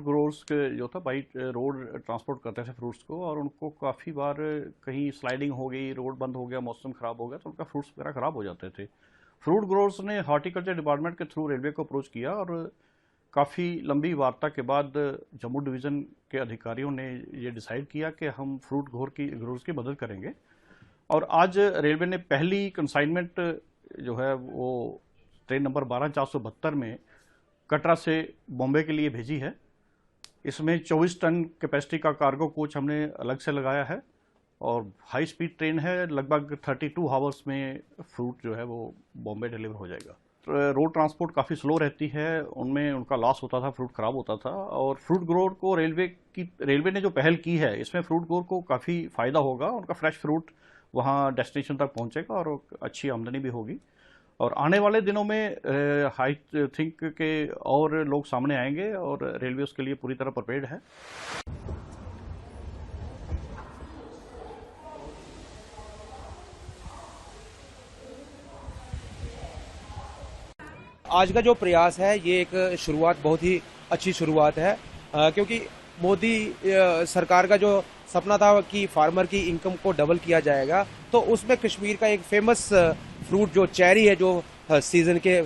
Growers के जो था बाई रोड ट्रांसपोर्ट करते थे फ्रूट्स को, और उनको काफ़ी बार कहीं स्लाइडिंग हो गई, रोड बंद हो गया, मौसम ख़राब हो गया तो उनका फ्रूट्स वगैरह ख़राब हो जाते थे। फ्रूट ग्रोवर्स ने हॉर्टिकल्चर डिपार्टमेंट के थ्रू रेलवे को अप्रोच किया, और काफ़ी लंबी वार्ता के बाद जम्मू डिवीज़न के अधिकारियों ने ये डिसाइड किया कि हम फ्रूट ग्रोवर्स की मदद करेंगे। और आज रेलवे ने पहली कंसाइनमेंट जो है वो ट्रेन नंबर 12472 में कटरा से बॉम्बे के लिए भेजी है। इसमें 24 टन कैपेसिटी का कार्गो कोच हमने अलग से लगाया है, और हाई स्पीड ट्रेन है, लगभग 32 आवर्स में फ्रूट जो है वो बॉम्बे डिलीवर हो जाएगा। रोड ट्रांसपोर्ट काफ़ी स्लो रहती है, उनमें उनका लॉस होता था, फ्रूट ख़राब होता था, और फ्रूट ग्रोवर को रेलवे ने जो पहल की है इसमें फ्रूट ग्रोवर को काफ़ी फ़ायदा होगा। उनका फ्रेश फ्रूट वहाँ डेस्टिनेशन तक पहुँचेगा और अच्छी आमदनी भी होगी। और आने वाले दिनों में आई थिंक के और लोग सामने आएंगे, और रेलवे उसके लिए पूरी तरह प्रिपेयर्ड है। आज का जो प्रयास है ये एक शुरुआत, बहुत ही अच्छी शुरुआत है, क्योंकि मोदी सरकार का जो सपना था कि फार्मर की इनकम को डबल किया जाएगा, तो उसमें कश्मीर का एक फेमस फ्रूट जो चेरी है, जो सीजन के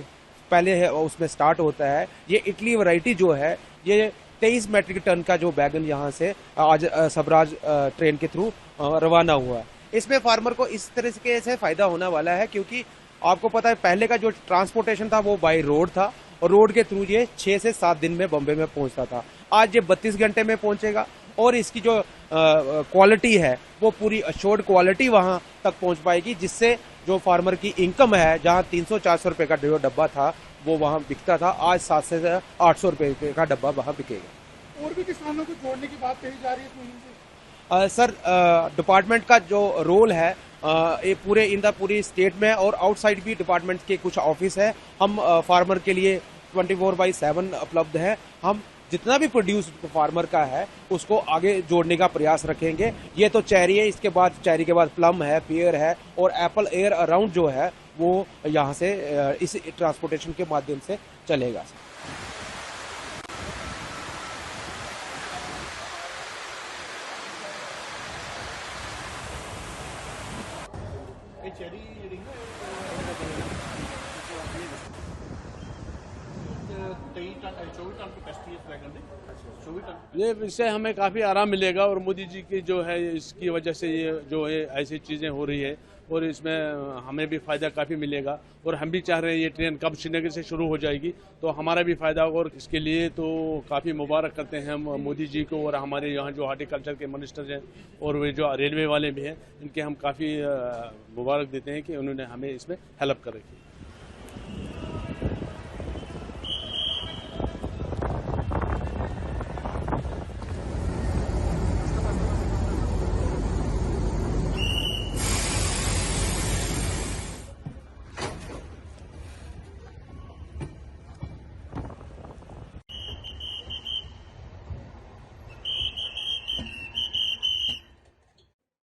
पहले है उसमें स्टार्ट होता है, ये इटली वैरायटी जो है, ये 23 मेट्रिक टन का जो बैगन यहाँ से आज सबराज ट्रेन के थ्रू रवाना हुआ है। इसमें फार्मर को इस तरीके से फायदा होने वाला है, क्योंकि आपको पता है पहले का जो ट्रांसपोर्टेशन था वो बाय रोड था, और रोड के थ्रू ये 6 से 7 दिन में बॉम्बे में पहुंचता था। आज ये 32 घंटे में पहुंचेगा, और इसकी जो क्वालिटी है वो पूरी अश्योर्ड क्वालिटी वहां तक पहुंच पाएगी, जिससे जो फार्मर की इनकम है, जहां 300-400 रुपए का जो डब्बा था वो वहां बिकता था, आज 700 से 800 रुपए का डब्बा वहां बिकेगा। और भी किसानों को जोड़ने की बात कही जा रही है इस मुहिम से। सर, डिपार्टमेंट का जो रोल है ये पूरी स्टेट में और आउटसाइड भी डिपार्टमेंट के कुछ ऑफिस है। हम फार्मर के लिए 24/7 उपलब्ध है। हम जितना भी प्रोड्यूस फार्मर का है उसको आगे जोड़ने का प्रयास रखेंगे। ये तो चेरी है, इसके बाद चेरी के बाद प्लम है, पियर है, और एप्पल एयर अराउंड जो है वो यहाँ से इस ट्रांसपोर्टेशन के माध्यम से चलेगा। ये इससे हमें काफ़ी आराम मिलेगा, और मोदी जी की जो है इसकी वजह से ये जो है ऐसी चीज़ें हो रही है, और इसमें हमें भी फ़ायदा काफ़ी मिलेगा। और हम भी चाह रहे हैं ये ट्रेन कब श्रीनगर से शुरू हो जाएगी तो हमारा भी फ़ायदा होगा, और इसके लिए तो काफ़ी मुबारक करते हैं हम मोदी जी को, और हमारे यहाँ जो हॉर्टिकल्चर के मिनिस्टर हैं और वे जो रेलवे वाले भी हैं, इनके हम काफ़ी मुबारक देते हैं कि उन्होंने हमें इसमें हेल्प कर रखी है।